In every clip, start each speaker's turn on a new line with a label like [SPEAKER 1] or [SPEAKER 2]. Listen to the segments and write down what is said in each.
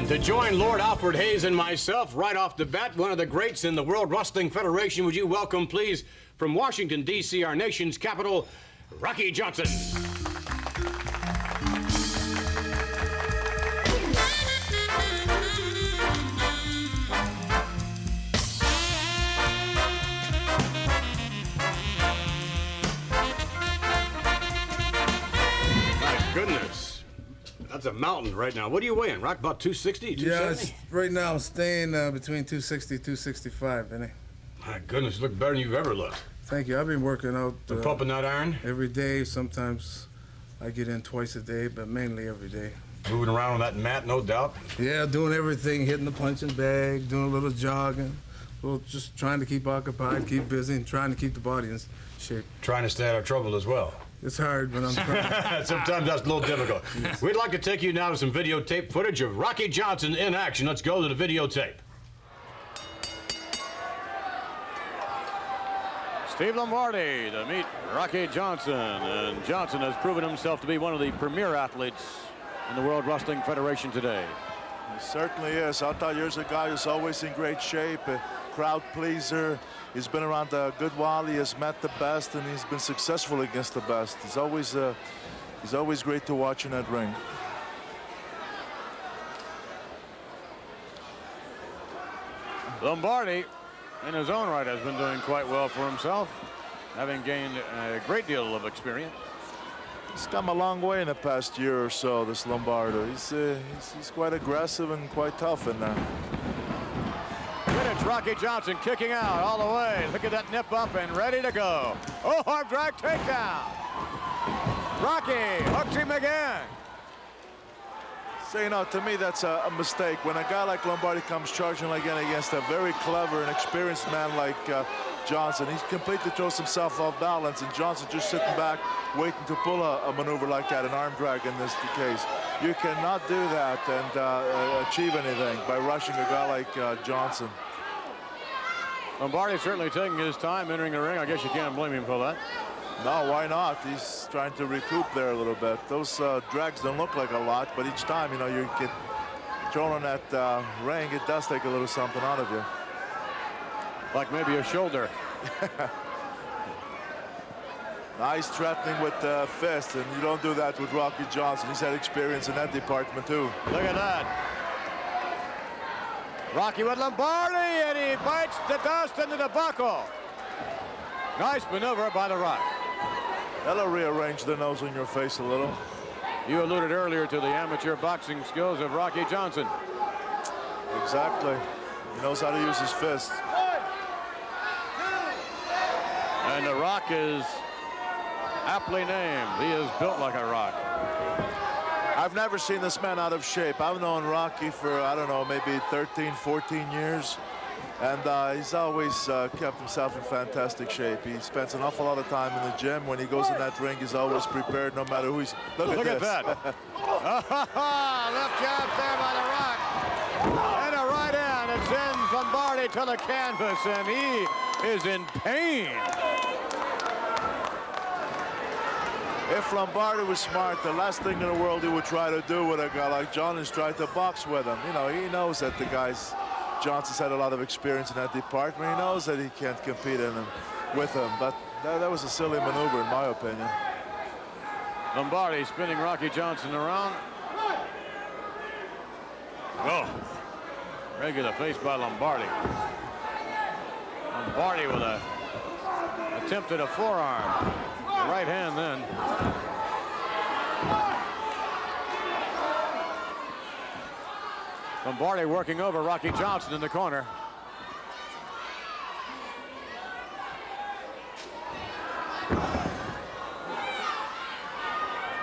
[SPEAKER 1] And to join Lord Alfred Hayes and myself right off the bat, one of the greats in the World Wrestling Federation, would you welcome, please, from Washington, D.C., our nation's capital, Rocky Johnson. My goodness. That's a mountain right now. What are you weighing, Rock? About 260, 270?
[SPEAKER 2] Yeah, right now I'm staying between 260 and 265, Vinny.
[SPEAKER 1] My goodness, you look better than you've ever looked.
[SPEAKER 2] Thank you. I've been working out
[SPEAKER 1] Pumping that iron?
[SPEAKER 2] every day. Sometimes I get in twice a day, but mainly every day.
[SPEAKER 1] Moving around on that mat, no doubt.
[SPEAKER 2] Yeah, doing everything, hitting the punching bag, doing a little jogging, just trying to keep occupied, keep busy, and trying to keep the body in shape.
[SPEAKER 1] Trying to stay out of trouble as well.
[SPEAKER 2] It's hard, but I'm trying.
[SPEAKER 1] Sometimes that's a little difficult. We'd like to take you now to some videotape footage of Rocky Johnson in action. Let's go to the videotape. Steve Lombardi to meet Rocky Johnson. And Johnson has proven himself to be one of the premier athletes in the World Wrestling Federation today.
[SPEAKER 3] He certainly is. I thought here's a guy who's always in great shape, a crowd pleaser. He's been around a good while. He has met the best, and he's been successful against the best. He's always great to watch in that ring.
[SPEAKER 1] Lombardi, in his own right, has been doing quite well for himself, having gained a great deal of experience.
[SPEAKER 3] He's come a long way in the past year or so, this Lombardi. He's quite aggressive and quite tough in there.
[SPEAKER 1] It's Rocky Johnson kicking out all the way. Look at that nip up and ready to go. Oh, arm drag takedown. Rocky hooks him again.
[SPEAKER 3] So, you know, to me, that's a mistake. When a guy like Lombardi comes charging again against a very clever and experienced man like Johnson, he completely throws himself off balance, and Johnson just sitting back, waiting to pull a maneuver like that, an arm drag in this case. You cannot do that and achieve anything by rushing a guy like Johnson.
[SPEAKER 1] Lombardi certainly taking his time entering the ring. I guess you can't blame him for that.
[SPEAKER 3] No, why not? He's trying to recoup there a little bit. Those drags don't look like a lot, but each time, you know, you get thrown on that ring, it does take a little something out of you.
[SPEAKER 1] Like maybe a shoulder.
[SPEAKER 3] Nice threatening with the fist, and you don't do that with Rocky Johnson. He's had experience in that department, too.
[SPEAKER 1] Look at that. Rocky with Lombardi, and he bites the dust into the buckle. Nice maneuver by the Rock.
[SPEAKER 3] That'll rearrange the nose on your face a little.
[SPEAKER 1] You alluded earlier to the amateur boxing skills of Rocky Johnson.
[SPEAKER 3] Exactly. He knows how to use his fists.
[SPEAKER 1] And the Rock is aptly named. He is built like a rock.
[SPEAKER 3] I've never seen this man out of shape. I've known Rocky for, I don't know, maybe 13, 14 years. And he's always kept himself in fantastic shape. He spends an awful lot of time in the gym. When he goes in that ring, he's always prepared, no matter who he's... Look at that.
[SPEAKER 1] Left jab there by the Rock. And a right hand. It sends Lombardi to the canvas, and he is in pain.
[SPEAKER 3] If Lombardi was smart, the last thing in the world he would try to do with a guy like John is try to box with him. You know, he knows that the guy's... Johnson's had a lot of experience in that department. He knows that he can't compete with him, but that was a silly maneuver, in my opinion.
[SPEAKER 1] Lombardi spinning Rocky Johnson around. Oh, regular face by Lombardi. Lombardi with a attempt at a forearm. Right hand then. Lombardi working over Rocky Johnson in the corner.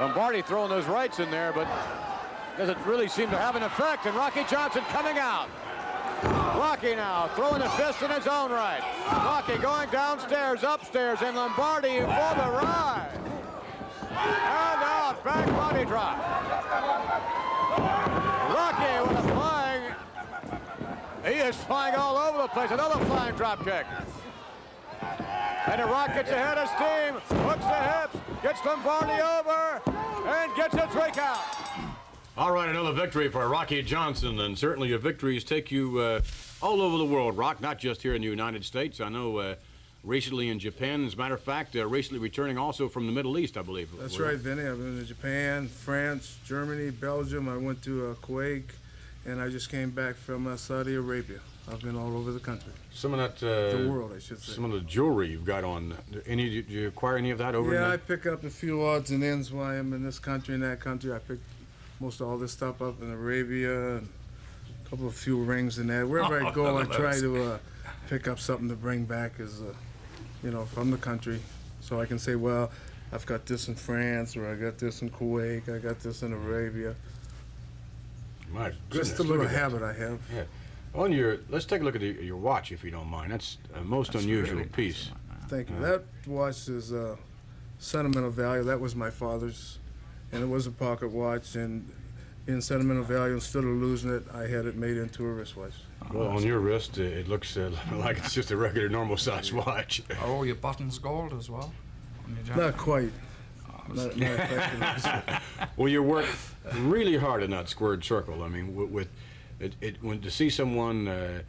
[SPEAKER 1] Lombardi throwing those rights in there, but doesn't really seem to have an effect. And Rocky Johnson coming out. Rocky now throwing a fist in his own right. Rocky going downstairs, upstairs, and Lombardi for the ride. And out, back body drop. Rocky with a flying. He is flying all over the place. Another flying drop kick. And the Rock gets ahead of steam, hooks the hips, gets Lombardi over, and gets a 3 count. All right, another victory for Rocky Johnson, and certainly your victories take you all over the world, Rock, not just here in the United States. I know recently in Japan, as a matter of fact, recently returning also from the Middle East, I believe.
[SPEAKER 2] That's right, Vinny. I've been to Japan, France, Germany, Belgium. I went to Kuwait, and I just came back from Saudi Arabia. I've been all over the country.
[SPEAKER 1] Some of that...
[SPEAKER 2] the world, I should say.
[SPEAKER 1] Some of the jewelry you've got on. Did you acquire any of that over
[SPEAKER 2] Yeah,
[SPEAKER 1] in
[SPEAKER 2] I pick up a few odds and ends while I'm in this country and that country. I pick most of all this stuff up in Arabia, and a few rings and that. Wherever I go, I try to pick up something to bring back as, from the country. So I can say, well, I've got this in France, or I got this in Kuwait, I got this in Arabia.
[SPEAKER 1] My goodness,
[SPEAKER 2] just a little habit I have.
[SPEAKER 1] Yeah. Let's take a look at your watch, if you don't mind. That's a most unusual
[SPEAKER 2] really
[SPEAKER 1] piece.
[SPEAKER 2] Thank you. That watch is sentimental value. That was my father's, and it was a pocket watch. And in sentimental value, instead of losing it, I had it made into a wristwatch.
[SPEAKER 1] Well, on your wrist, it looks like it's just a regular, normal-sized watch.
[SPEAKER 4] Are all your buttons gold as well? On your jacket?
[SPEAKER 2] Not quite. Not effectively.
[SPEAKER 1] Well, you work really hard in that squared circle. I mean, when to see someone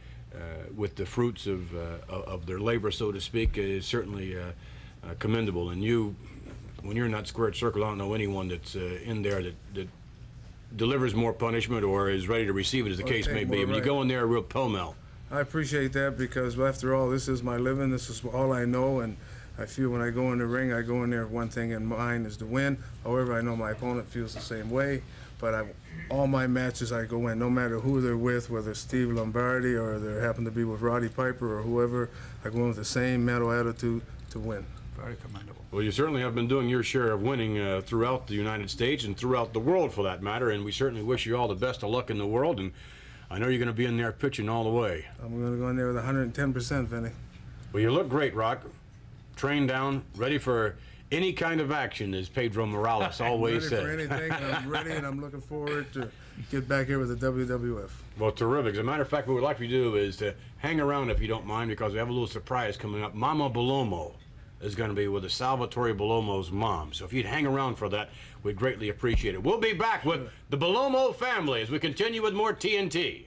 [SPEAKER 1] with the fruits of their labor, so to speak, is certainly commendable. And when you're in that squared circle, I don't know anyone that's in there that delivers more punishment or is ready to receive it, as the case may be. When you go in there, a real pell-mell.
[SPEAKER 2] I appreciate that, because after all, this is my living. This is all I know, and I feel when I go in the ring, I go in there with one thing in mind, is to win. However, I know my opponent feels the same way. But all my matches I go in, no matter who they're with, whether it's Steve Lombardi or they happen to be with Roddy Piper or whoever, I go in with the same mental attitude to win.
[SPEAKER 4] Very commendable.
[SPEAKER 1] Well, you certainly have been doing your share of winning throughout the United States and throughout the world, for that matter, and we certainly wish you all the best of luck in the world, and I know you're going to be in there pitching all the way.
[SPEAKER 2] I'm going to go in there with 110%, Vinny.
[SPEAKER 1] Well, you look great, Rock. Trained down, ready for any kind of action, as Pedro Morales always said.
[SPEAKER 2] Ready for anything. I'm ready, and I'm looking forward to get back here with the WWF.
[SPEAKER 1] Well, terrific. As a matter of fact, what we'd like you to do is to hang around, if you don't mind, because we have a little surprise coming up. Mama Balomo is going to be with the Salvatore Balomo's mom. So if you'd hang around for that, we'd greatly appreciate it. We'll be back with the Balomo family as we continue with more TNT.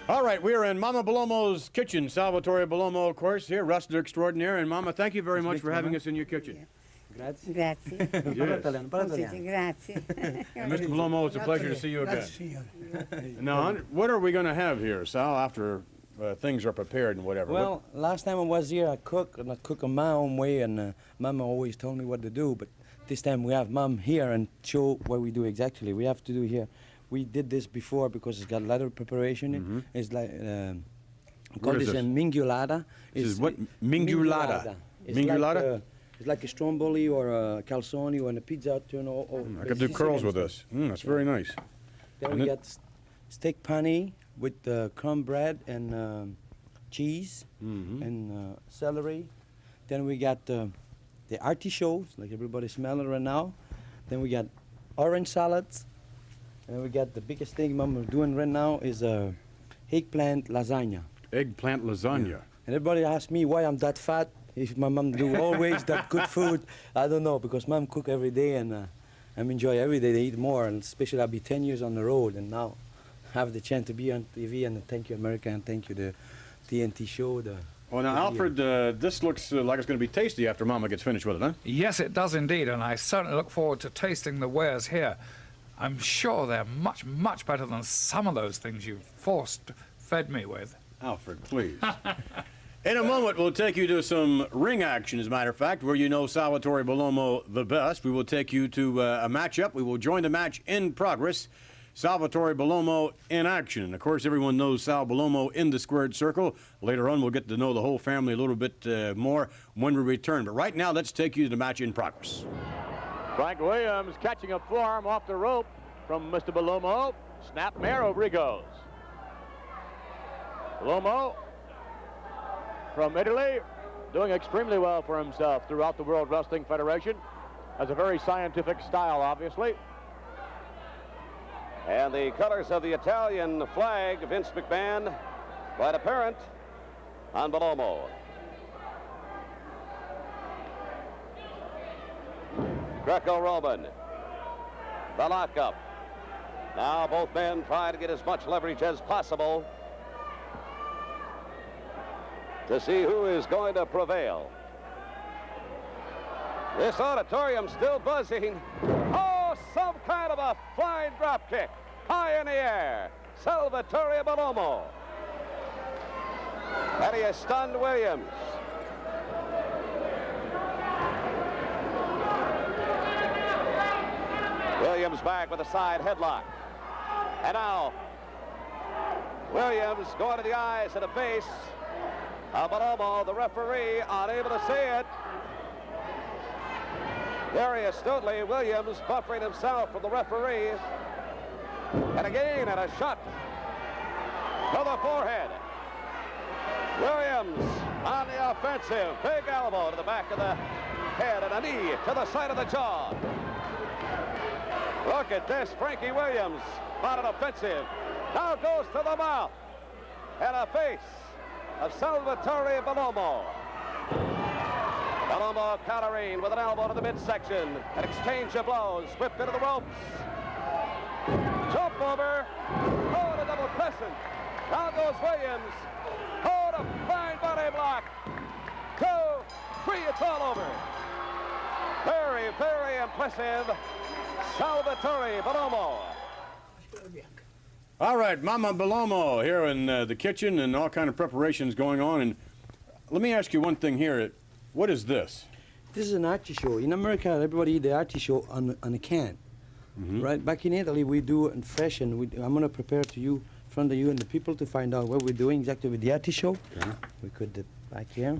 [SPEAKER 1] All right, we are in Mama Balomo's kitchen. Salvatore Balomo, of course, here, wrestler extraordinaire. And Mama, thank you very much for having us in your kitchen.
[SPEAKER 5] Grazie.
[SPEAKER 6] Grazie. Grazie.
[SPEAKER 1] And Mr. Balomo, it's a pleasure to see you again. Now, what are we going to have here, Sal, after things are prepared and whatever?
[SPEAKER 5] Well, last time I was here, I cooked on my own way, and Mama always told me what to do. But this time we have Mom here and show what we do exactly. We have to do here. We did this before because it's got a lot of preparation.
[SPEAKER 1] Mm-hmm.
[SPEAKER 5] It's like we call this a mingulata.
[SPEAKER 1] This is what? Mingulata. Mingulata?
[SPEAKER 5] It's like a stromboli or a calzone or a pizza.
[SPEAKER 1] I could do curls with this. That's very nice.
[SPEAKER 5] Then we got steak pane with crumb bread and cheese and celery. Then we got the artichokes, like everybody's smelling right now. Then we got orange salads. And we got the biggest thing Mom is doing right now is eggplant lasagna.
[SPEAKER 1] Eggplant lasagna.
[SPEAKER 5] Yeah. And everybody asks me why I'm that fat. If my mom do always that good food, I don't know, because Mom cook every day, and I'm enjoy every day to eat more, and especially I'll be 10 years on the road, and now have the chance to be on TV, and thank you America, and thank you the TNT show.
[SPEAKER 1] Well, now, Alfred, this looks like it's going to be tasty after Mama gets finished with it, huh?
[SPEAKER 4] Yes, it does indeed, and I certainly look forward to tasting the wares here. I'm sure they're much, much better than some of those things you've fed me with.
[SPEAKER 1] Alfred, please. In a moment, we'll take you to some ring action, as a matter of fact, where you know Salvatore Balomo the best. We will take you to a matchup. We will join the match in progress. Salvatore Balomo in action. And, of course, everyone knows Sal Balomo in the squared circle. Later on, we'll get to know the whole family a little bit more when we return. But right now, let's take you to the match in progress. Frank Williams catching a forearm off the rope from Mr. Balomo. Snap mare, over he goes. Balomo from Italy doing extremely well for himself throughout the World Wrestling Federation. Has a very scientific style, obviously.
[SPEAKER 7] And the colors of the Italian flag, Vince McMahon, quite apparent on Balomo. Greco-Roman. The lockup. Now both men try to get as much leverage as possible to see who is going to prevail. This auditorium still buzzing. Oh, some kind of a flying drop kick high in the air. Salvatore Balomo. And he has stunned Williams. Williams back with a side headlock. And now, Williams going to the eyes and the face of Balomo, the referee, unable to see it. Very astutely, Williams buffering himself from the referee. And again, and a shot to the forehead. Williams on the offensive. Big elbow to the back of the head and a knee to the side of the jaw. Look at this, Frankie Williams on an offensive. Now goes to the mouth and a face of Salvatore Balomo. Balomo countering with an elbow to the midsection. An exchange of blows, whipped into the ropes. Jump over. Oh, the double crescent. Now goes Williams. Oh, the fine body block. 2, 3, it's all over. Very, very impressive. Salvatore Balomo.
[SPEAKER 8] All right, Mama Balomo here in the kitchen, and all kind of preparations going on. And let me ask you one thing here. What is this?
[SPEAKER 5] This is an artichoke. In America, everybody eat the artichoke on a can. Right? Back in Italy, we do it fresh, and I'm going to prepare to you, in front of you and the people, to find out what we're doing exactly with the artichoke.
[SPEAKER 8] Okay.
[SPEAKER 5] We could back here.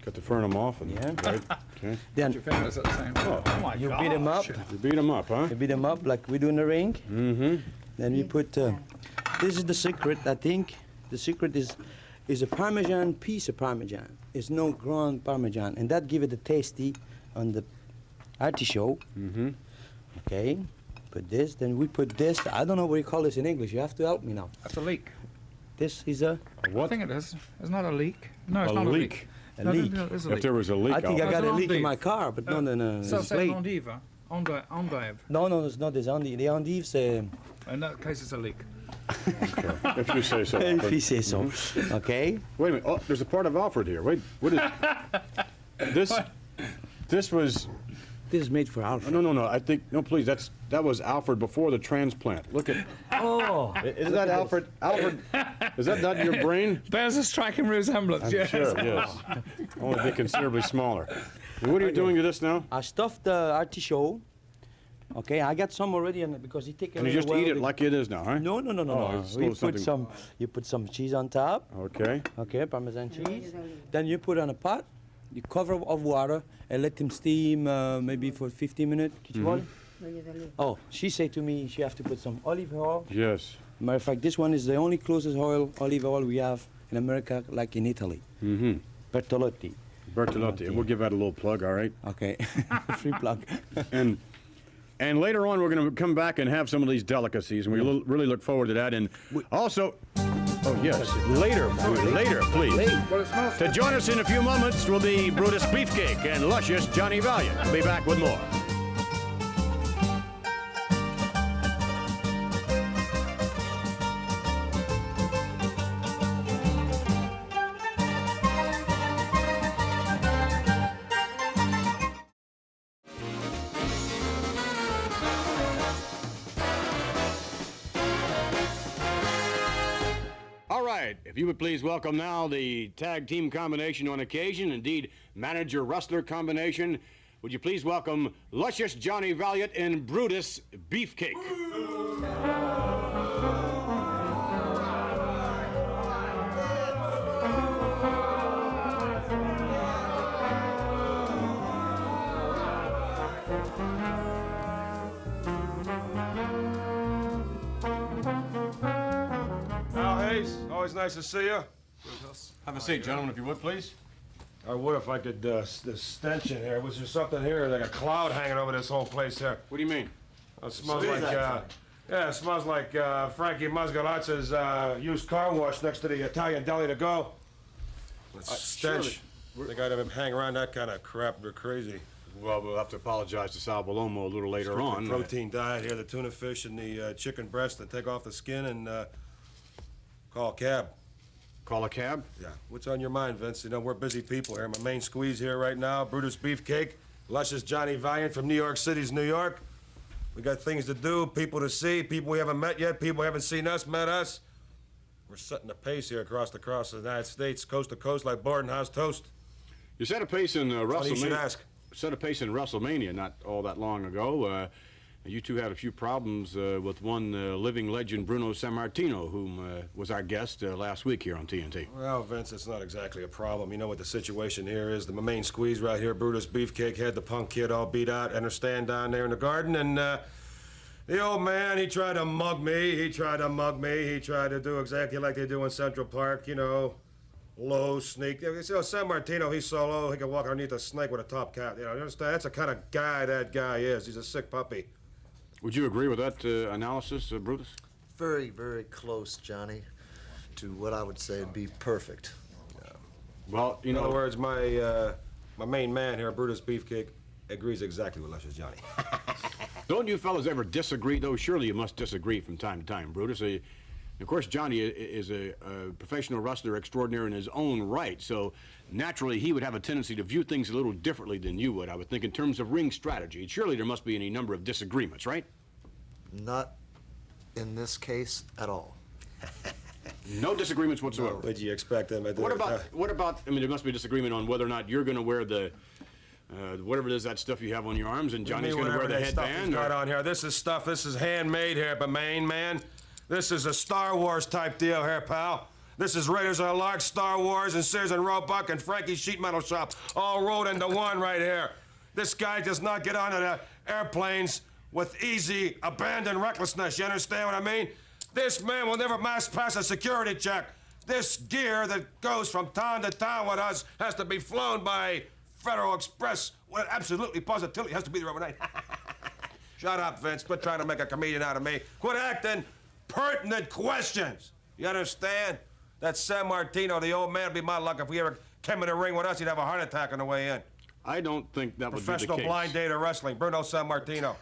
[SPEAKER 8] Got to fern them off. And,
[SPEAKER 5] Yeah.
[SPEAKER 8] Right? Okay.
[SPEAKER 5] Then
[SPEAKER 4] Your fingers at the same time. Oh my
[SPEAKER 5] you
[SPEAKER 4] God.
[SPEAKER 5] beat them up.
[SPEAKER 8] You beat them up, huh?
[SPEAKER 5] You beat them up like we do in the ring.
[SPEAKER 8] Mm-hmm.
[SPEAKER 5] Then we put, this is the secret, I think. The secret is a Parmesan, piece of Parmesan. It's no ground Parmesan, and that give it a tasty on the artichoke.
[SPEAKER 8] Mm-hmm.
[SPEAKER 5] Okay, put this, then we put this. I don't know what you call this in English. You have to help me now.
[SPEAKER 4] That's a leek.
[SPEAKER 5] This is a
[SPEAKER 4] I think it is. It's not a leak. No, it's not a leak.
[SPEAKER 5] A
[SPEAKER 4] No,
[SPEAKER 5] leak.
[SPEAKER 4] no, it is a
[SPEAKER 8] If
[SPEAKER 4] leak.
[SPEAKER 8] there was a leak,
[SPEAKER 5] I think I
[SPEAKER 8] I'll-
[SPEAKER 5] got a
[SPEAKER 4] That's an
[SPEAKER 5] leak in
[SPEAKER 4] endive.
[SPEAKER 5] my car, but no,
[SPEAKER 4] Ça,
[SPEAKER 5] it's
[SPEAKER 4] c'est
[SPEAKER 5] late.
[SPEAKER 4] endive. Endive.
[SPEAKER 5] No, it's not. There's endive. The endives,
[SPEAKER 4] In that case, it's a leak.
[SPEAKER 8] if you say so.
[SPEAKER 5] if you say so. Okay.
[SPEAKER 8] Wait a minute. Oh, there's a part of Alfred here. Wait, what is this? This was.
[SPEAKER 5] This is made for Alfred.
[SPEAKER 8] No. I think no. Please, that was Alfred before the transplant. Look at.
[SPEAKER 5] Oh.
[SPEAKER 8] Isn't that Alfred? Alfred, is that not your brain?
[SPEAKER 4] There's a striking resemblance,
[SPEAKER 8] I'm
[SPEAKER 4] yes.
[SPEAKER 8] sure. Yes. Only be considerably smaller. What are you doing to this now?
[SPEAKER 5] I stuffed the artichoke. Okay, I got some already, because it takes a
[SPEAKER 8] Can you
[SPEAKER 5] little
[SPEAKER 8] just
[SPEAKER 5] while
[SPEAKER 8] eat it
[SPEAKER 5] to-
[SPEAKER 8] like it is now, huh?
[SPEAKER 5] No.
[SPEAKER 8] Oh, it's
[SPEAKER 5] We
[SPEAKER 8] still
[SPEAKER 5] put
[SPEAKER 8] something-
[SPEAKER 5] you put some cheese on top.
[SPEAKER 8] Okay.
[SPEAKER 5] Okay, Parmesan cheese. Then you put on a pot, you cover of water, and let them steam maybe for 15 minutes. Oh, she said to me she have to put some olive oil.
[SPEAKER 8] Yes.
[SPEAKER 5] Matter of fact, this one is the only closest olive oil we have in America, like in Italy.
[SPEAKER 8] Mm-hmm.
[SPEAKER 5] Bertolotti.
[SPEAKER 8] Bertolotti. We'll give that a little plug, all right?
[SPEAKER 5] Okay, free plug.
[SPEAKER 8] And later on, we're going to come back and have some of these delicacies, and we really look forward to that. And also, oh yes, later, please.
[SPEAKER 4] Well, it smells.
[SPEAKER 8] To join us in a few moments will be Brutus Beefcake and luscious Johnny Valiant. We'll be back with more. All right, if you would please welcome now the tag team combination on occasion, indeed manager-wrestler combination. Would you please welcome luscious Johnny Valiant and Brutus Beefcake.
[SPEAKER 9] Al Hayes, always nice to see you.
[SPEAKER 8] Have a seat, gentlemen, if you would, please.
[SPEAKER 9] I would if I could, this stench in here. Was there something here, like a cloud hanging over this whole place here?
[SPEAKER 8] What do you mean?
[SPEAKER 9] It smells like, yeah, it smells like Frankie Masgalazza's used car wash next to the Italian deli to go. It's stench. They got him hang around that kind of crap. They're crazy.
[SPEAKER 8] Well, we'll have to apologize to Sal Balomo a little later
[SPEAKER 9] Strictly
[SPEAKER 8] on.
[SPEAKER 9] Protein diet here, the tuna fish and the chicken breast, and take off the skin and call a cab.
[SPEAKER 8] Call a cab?
[SPEAKER 9] Yeah. What's on your mind, Vince? You know, we're busy people here. My main squeeze here right now, Brutus Beefcake, luscious Johnny Valiant from New York City's New York. We got things to do, people to see, people we haven't met yet, people who haven't seen us, met us. We're setting the pace here across the United States, coast to coast, like boarding house toast.
[SPEAKER 8] You set a pace in
[SPEAKER 9] Funny you should
[SPEAKER 8] WrestleMania.
[SPEAKER 9] ask.
[SPEAKER 8] Set a pace in WrestleMania not all that long ago. You two had a few problems with one living legend, Bruno Sammartino, whom was our guest last week here on TNT.
[SPEAKER 9] Well, Vince, it's not exactly a problem. You know what the situation here is. The main squeeze right here, Brutus Beefcake, had the punk kid all beat out, understand, down there in the garden, and the old man, he tried to mug me. He tried to do exactly like they do in Central Park, you know, low, sneak. You know, Sammartino, he's so low, he can walk underneath a snake with a top cap. You know, you understand? That's the kind of guy that guy is. He's a sick puppy.
[SPEAKER 8] Would you agree with that analysis, Brutus?
[SPEAKER 10] Very, very close, Johnny, to what I would say would be perfect.
[SPEAKER 8] Well, you
[SPEAKER 9] In
[SPEAKER 8] know...
[SPEAKER 9] other words, my main man here, Brutus Beefcake, agrees exactly with Luscious Johnny.
[SPEAKER 8] Don't you fellas ever disagree, though? Surely you must disagree from time to time, Brutus. Of course, Johnny is a professional wrestler extraordinaire in his own right, so naturally he would have a tendency to view things a little differently than you would, I would think, in terms of ring strategy. Surely there must be any number of disagreements, right?
[SPEAKER 10] Not in this case at all.
[SPEAKER 8] No disagreements whatsoever.
[SPEAKER 9] What'd you expect them to do?
[SPEAKER 8] What about, I mean, there must be a disagreement on whether or not you're going to wear the, whatever it is, that stuff you have on your arms, and Johnny's going to wear the headband?
[SPEAKER 9] Got on here. This is handmade here, but main man. This is a Star Wars type deal here, pal. This is Raiders of the Lark, Star Wars, and Sears and Roebuck, and Frankie's Sheet Metal Shop, all rolled into one right here. This guy does not get onto the airplanes with easy, abandoned recklessness. You understand what I mean? This man will never pass a security check. This gear that goes from town to town with us has to be flown by Federal Express. Well, absolutely, positively has to be there overnight. Shut up, Vince. Quit trying to make a comedian out of me. Quit acting pertinent questions. You understand? That Sammartino, the old man, would be my luck. If he ever came in the ring with us, he'd have a heart attack on the way in.
[SPEAKER 8] I don't think that would be the case.
[SPEAKER 9] Professional blind date of wrestling, Bruno Sammartino.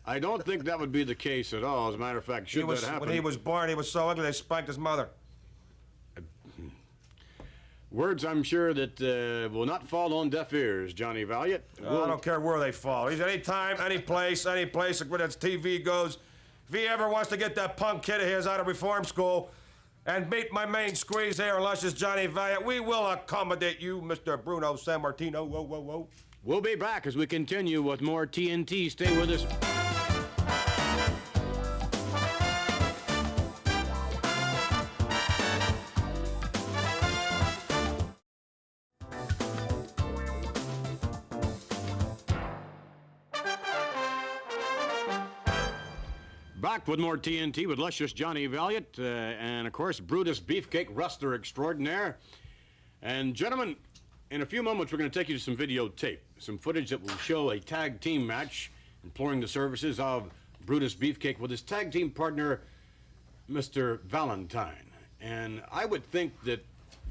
[SPEAKER 8] I don't think that would be the case at all. As a matter of fact, should that happen...
[SPEAKER 9] When he was born, he was so ugly they spanked his mother.
[SPEAKER 8] Words, I'm sure, that will not fall on deaf ears, Johnny Valiant.
[SPEAKER 9] I don't care where they fall. He's any time, any place where his TV goes. If he ever wants to get that punk kid of his out of reform school and meet my main squeeze here, luscious Johnny Valiant, we will accommodate you, Mr. Bruno Sammartino. Whoa, whoa, whoa.
[SPEAKER 8] We'll be back as we continue with more TNT. Stay with us. Back with more TNT with luscious Johnny Valiant and, of course, Brutus Beefcake, wrestler extraordinaire. And, gentlemen, in a few moments, we're going to take you to some videotape, some footage that will show a tag team match, imploring the services of Brutus Beefcake with his tag team partner, Mr. Valentine. And I would think that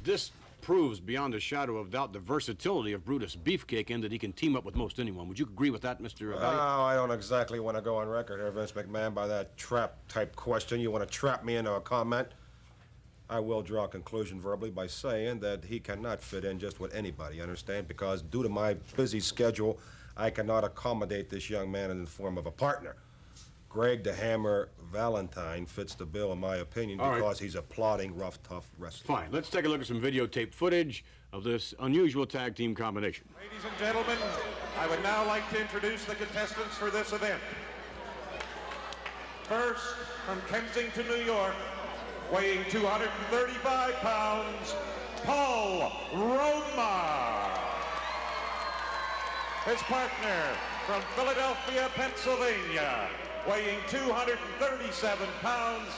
[SPEAKER 8] this proves beyond a shadow of doubt the versatility of Brutus Beefcake and that he can team up with most anyone. Would you agree with that, Mr. Valiant?
[SPEAKER 9] Oh, I don't exactly want to go on record here, Vince McMahon, by that trap-type question. You want to trap me into a comment? I will draw a conclusion verbally by saying that he cannot fit in just with anybody, understand? Because due to my busy schedule, I cannot accommodate this young man in the form of a partner. Greg the Hammer Valentine fits the bill, in my opinion, because he's a plodding, rough, tough wrestler.
[SPEAKER 8] Fine. Let's take a look at some videotape footage of this unusual tag team combination.
[SPEAKER 11] Ladies and gentlemen, I would now like to introduce the contestants for this event. First, from Kensington, New York, weighing 235 pounds, Paul Roma. His partner from Philadelphia, Pennsylvania, weighing 237 pounds,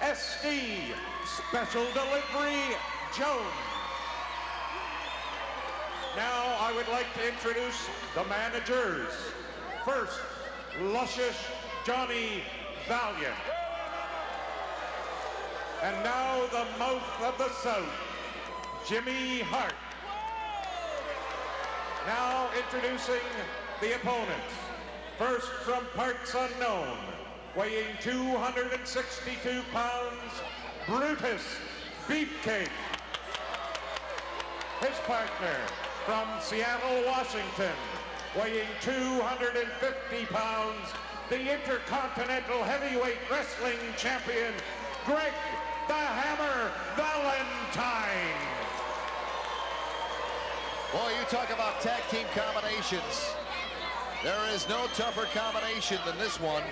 [SPEAKER 11] SD Special Delivery Jones. Now I would like to introduce the managers. First, luscious Johnny Valiant. And now the mouth of the South, Jimmy Hart. Now introducing the opponents. First from parts unknown, weighing 262 pounds, Brutus Beefcake. His partner from Seattle, Washington, weighing 250 pounds, the Intercontinental Heavyweight Wrestling Champion, Greg the Hammer Valentine.
[SPEAKER 10] Boy, you talk about tag team combinations. There is no tougher combination than this one.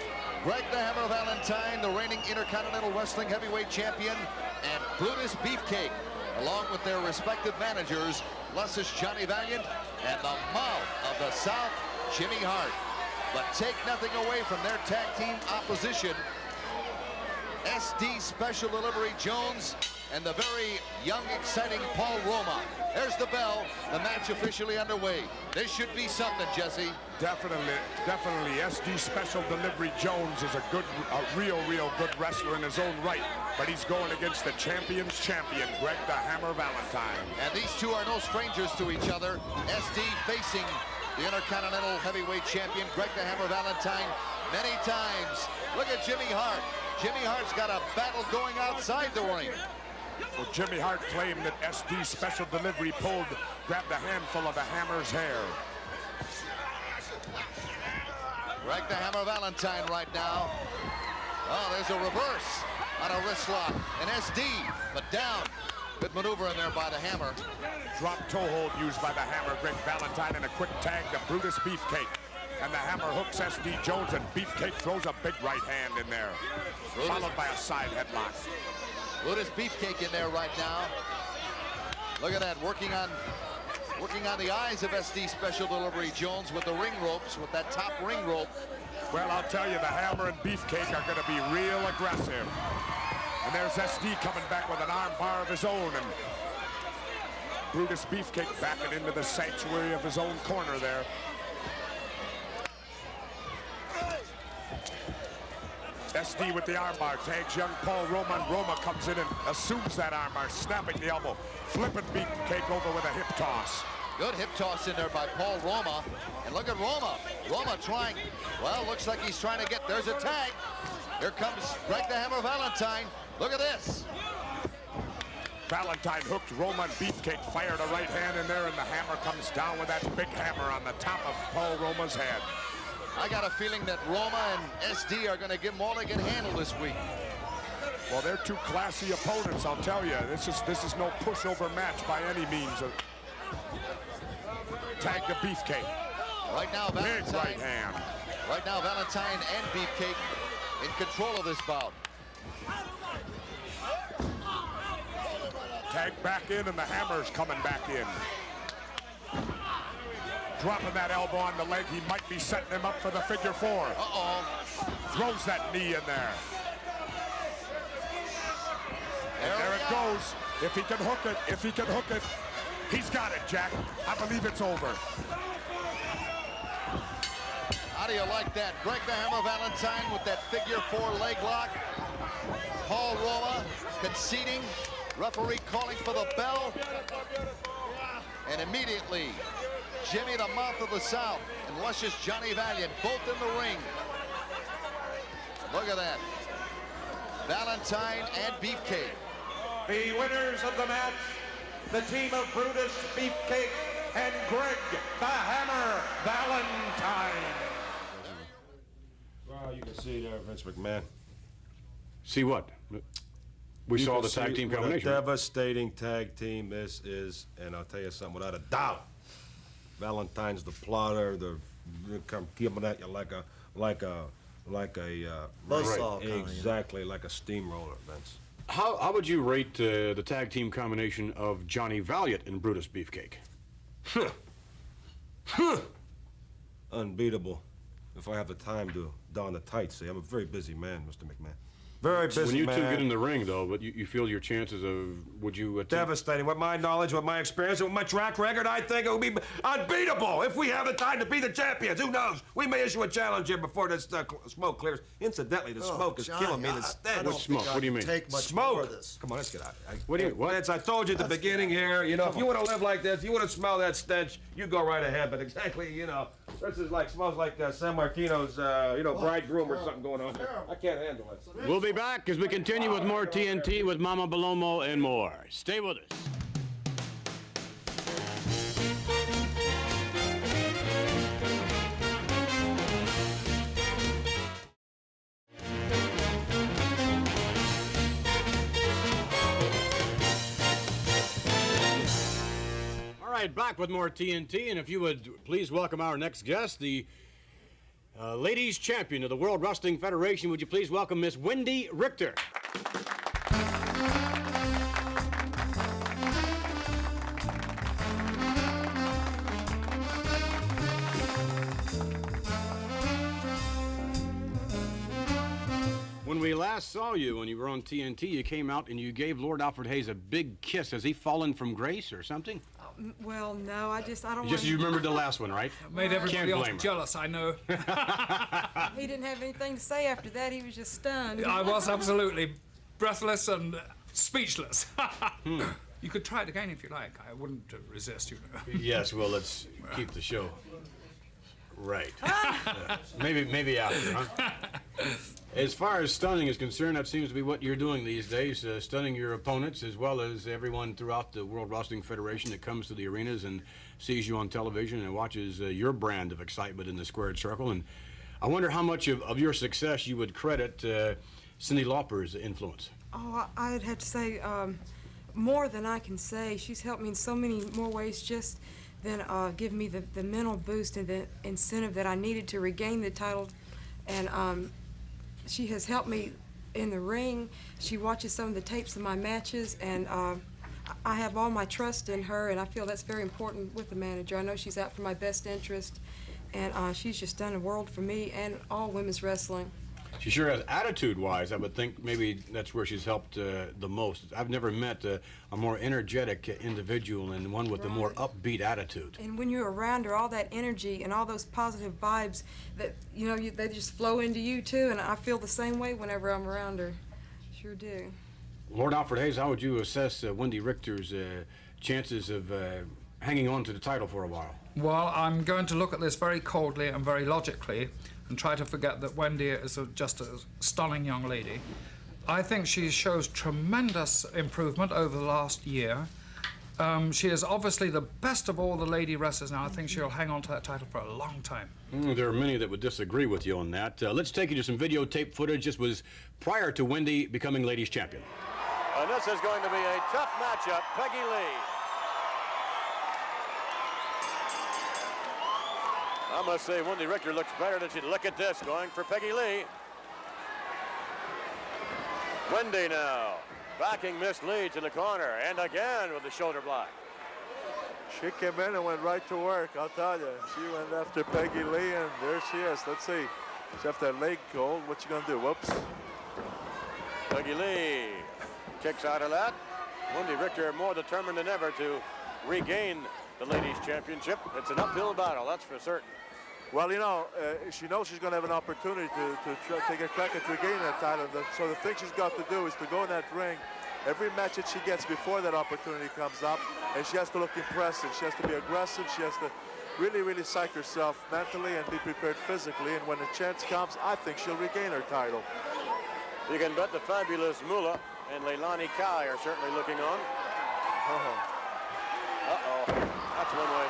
[SPEAKER 10] Greg the Hammer Valentine, the reigning Intercontinental Wrestling Heavyweight Champion, and Brutus Beefcake, along with their respective managers, luscious Johnny Valiant and the mouth of the South, Jimmy Hart. But take nothing away from their tag team opposition. SD Special Delivery Jones and the very young, exciting Paul Roma. There's the bell. The match officially underway. This should be something, Jesse.
[SPEAKER 12] Definitely. SD Special Delivery Jones is a real good wrestler in his own right. But he's going against the champion's champion, Greg the Hammer Valentine.
[SPEAKER 10] And these two are no strangers to each other. SD facing the Intercontinental Heavyweight Champion, Greg the Hammer Valentine, many times. Look at Jimmy Hart. Jimmy Hart's got a battle going outside the ring.
[SPEAKER 12] Well, Jimmy Hart claimed that SD Special Delivery grabbed a handful of the Hammer's hair.
[SPEAKER 10] Greg the Hammer Valentine right now. Oh, there's a reverse on a wrist lock. And SD, but down. Good maneuver in there by the Hammer.
[SPEAKER 12] Drop toe hold used by the Hammer, Greg Valentine, and a quick tag to Brutus Beefcake. And the Hammer hooks SD Jones, and Beefcake throws a big right hand in there, followed by a side headlock.
[SPEAKER 10] Brutus Beefcake in there right now. Look at that, working on the eyes of SD Special Delivery Jones with the ring ropes, with that top ring rope.
[SPEAKER 12] Well, I'll tell you, the Hammer and Beefcake are going to be real aggressive. And there's SD coming back with an arm bar of his own, and Brutus Beefcake backing into the sanctuary of his own corner there. SD with the armbar, tags young Paul Roma, and Roma comes in and assumes that armbar, snapping the elbow, flipping Beefcake over with a hip toss.
[SPEAKER 10] Good hip toss in there by Paul Roma. And look at Roma. Roma trying, well, looks like he's trying to get, there's a tag. Here comes Greg the Hammer Valentine. Look at this.
[SPEAKER 12] Valentine hooked Roma, and Beefcake fired a right hand in there, and the Hammer comes down with that big hammer on the top of Paul Roma's head.
[SPEAKER 10] I got a feeling that Roma and SD are going to give them all they can handle this week.
[SPEAKER 12] Well, they're two classy opponents, I'll tell you. This is no pushover match by any means. Tag to Beefcake.
[SPEAKER 10] Right now, Valentine.
[SPEAKER 12] Big right hand.
[SPEAKER 10] Right now, Valentine and Beefcake in control of this bout.
[SPEAKER 12] Tag back in, and the Hammer's coming back in. Dropping that elbow on the leg. He might be setting him up for the figure four.
[SPEAKER 10] Uh-oh.
[SPEAKER 12] Throws that knee in there. And there it goes. If he can hook it, he's got it, Jack. I believe it's over.
[SPEAKER 10] How do you like that? Greg the Hammer Valentine with that figure four leg lock. Paul Roma conceding. Referee calling for the bell. And immediately, Jimmy the Mouth of the South and luscious Johnny Valiant both in the ring. Look at that. Valentine and Beefcake.
[SPEAKER 11] The winners of the match, the team of Brutus Beefcake and Greg the Hammer Valentine.
[SPEAKER 9] Well, you can see there, Vince McMahon.
[SPEAKER 8] See what? We saw the tag team combination.
[SPEAKER 9] A devastating tag team this is, and I'll tell you something without a doubt. Valentine's the plotter, come giving at you like a
[SPEAKER 10] buzzsaw,
[SPEAKER 9] exactly, like a steamroller, Vince.
[SPEAKER 8] How would you rate the tag team combination of Johnny Valiant and Brutus Beefcake?
[SPEAKER 9] Unbeatable. If I have the time to don the tights, see, I'm a very busy man, Mr. McMahon. Very busy,
[SPEAKER 8] When you two
[SPEAKER 9] man.
[SPEAKER 8] get in the ring, though, but you feel your chances of, would you attempt?
[SPEAKER 9] Devastating. With my knowledge, with my experience, with my track record, I think it would be unbeatable if we have the time to be the champions. Who knows? We may issue a challenge here before this smoke clears. Incidentally, the smoke is
[SPEAKER 13] Johnny,
[SPEAKER 9] killing me. The stench.
[SPEAKER 8] What smoke? What do you mean?
[SPEAKER 13] Take much
[SPEAKER 9] Smoke.
[SPEAKER 13] more of this.
[SPEAKER 9] Come on, let's get out.
[SPEAKER 8] What do you? What?
[SPEAKER 9] Vince, I told you at the beginning here. You know, if you want to live like this, you want to smell that stench, you go right ahead. But exactly, you know, this is like smells like San Martino's, bridegroom or something going on here. I can't handle it.
[SPEAKER 8] We'll be back as we continue with more TNT with Mama Balomo and more. Stay with us. All right, back with more TNT, and if you would please welcome our next guest, the ladies champion of the World Wrestling Federation. Would you please welcome Miss Wendy Richter? When we last saw you, when you were on TNT, you came out and you gave Lord Alfred Hayes a big kiss. Has he fallen from grace or something?
[SPEAKER 14] Well, no, I don't
[SPEAKER 8] Just you remembered the last one, right?
[SPEAKER 4] Made everybody
[SPEAKER 8] Can't
[SPEAKER 4] else
[SPEAKER 8] blame her.
[SPEAKER 4] jealous, I know.
[SPEAKER 14] He didn't have anything to say after that. He was just stunned.
[SPEAKER 4] I was absolutely breathless and speechless. You could try it again if you like. I wouldn't resist, you know.
[SPEAKER 8] Yes, well, let's keep the show right. Maybe after, huh? As far as stunning is concerned, that seems to be what you're doing these days, stunning your opponents as well as everyone throughout the World Wrestling Federation that comes to the arenas and sees you on television and watches your brand of excitement in the squared circle. And I wonder how much of your success you would credit Cyndi Lauper's influence.
[SPEAKER 14] Oh, I'd have to say more than I can say. She's helped me in so many more ways just than give me the mental boost and the incentive that I needed to regain the title. And she has helped me in the ring. She watches some of the tapes of my matches, and I have all my trust in her, and I feel that's very important with the manager. I know she's out for my best interest, and she's just done a world for me and all women's wrestling.
[SPEAKER 8] She sure has, attitude-wise, I would think maybe that's where she's helped the most. I've never met a more energetic individual and one with a more upbeat attitude.
[SPEAKER 14] And when you're around her, all that energy and all those positive vibes, that they just flow into you too, and I feel the same way whenever I'm around her. Sure do.
[SPEAKER 8] Lord Alfred Hayes, how would you assess Wendy Richter's chances of hanging on to the title for a while?
[SPEAKER 4] Well, I'm going to look at this very coldly and very logically and try to forget that Wendy is just a stunning young lady. I think she shows tremendous improvement over the last year. She is obviously the best of all the lady wrestlers now. I think she'll hang on to that title for a long time.
[SPEAKER 8] There are many that would disagree with you on that. Let's take you to some videotape footage. This was prior to Wendy becoming ladies champion.
[SPEAKER 1] And this is going to be a tough matchup. Peggy Lee. I must say, Wendy Richter looks better than she. Look at this, going for Peggy Lee. Wendy now, backing Miss Lee to the corner, and again with the shoulder block.
[SPEAKER 3] She came in and went right to work, I'll tell you. She went after Peggy Lee, and there she is. Let's see. She has that leg cold. What you gonna do? Whoops.
[SPEAKER 1] Peggy Lee kicks out of that. Wendy Richter more determined than ever to regain the ladies' championship. It's an uphill battle, that's for certain.
[SPEAKER 3] Well, she knows she's going to have an opportunity to take a crack at regaining that title. So the thing she's got to do is to go in that ring every match that she gets before that opportunity comes up, and she has to look impressive. She has to be aggressive. She has to really, really psych herself mentally and be prepared physically. And when the chance comes, I think she'll regain her title.
[SPEAKER 1] You can bet the fabulous Moolah and Leilani Kai are certainly looking on. Uh-oh. That's one way